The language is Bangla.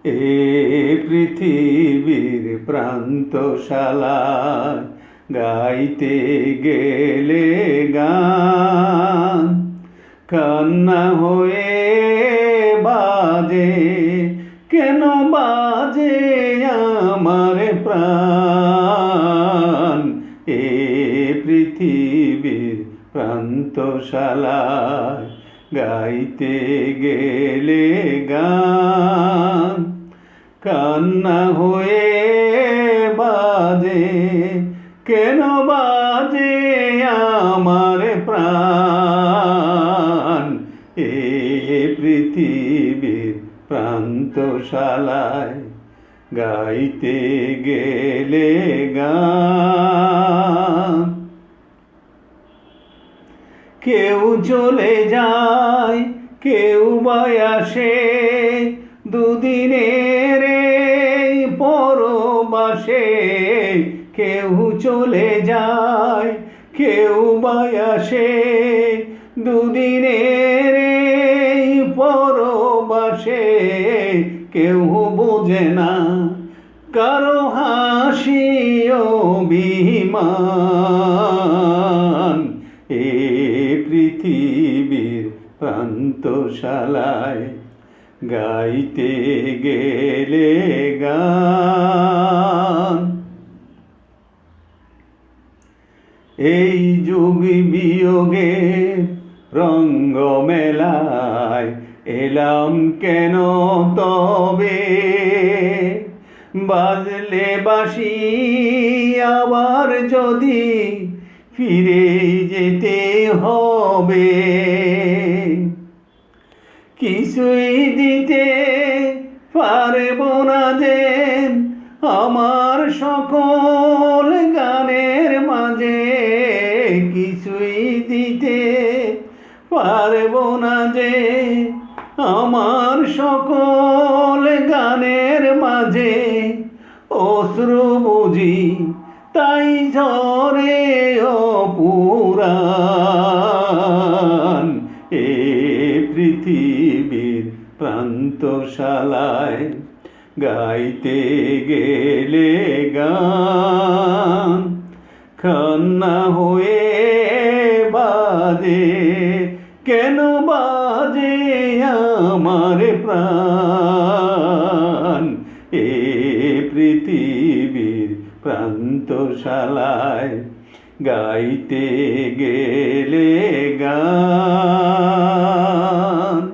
এ পৃথিবীর প্রান্তশালায় গাইতে গেলে গান কান্না হয়ে বাজে, কেন বাজে আমার প্রাণ। এ পৃথিবীর প্রান্তশালায় গাইতে গেলে গান কান্না হয়ে বাজে, কেন বাজে আমার প্রাণ। এ পৃথিবীর প্রান্তশালায় গাইতে গেলে গান। কেউ চলে যায়, কেউ বা আসে, দুদিনের এই পরবাসে। কেউ চলে যায়, কেউ বা আসে, দুদিনের এই পরবাসে। কেউ বোঝে না কারো হাসি অভিমান। এ পৃথিবীর প্রান্তশালায় গাইতে গেলে গান। এই যুগ বিয়োগের রঙ্গ মেলায় এলাম কেন তবে, বাজলে বাঁশি আবার যদি ফিরে যেতে হবে। কিছুই দিতে পারব না যে আমার সকল গানের মাঝে, কিছুই দিতে পারব না যে আমার সকল গানের মাঝে। অশ্রু বুঝি তাই ঝরে অপুরাণ। এ পৃথিবীর প্রান্তশালায় গাইতে গেলে গান কান্না হয়ে বাজে, কেন বাজে আমার প্রাণ। এ পৃথিবীর প্রান্তশালায় গাইতে গেলে গান।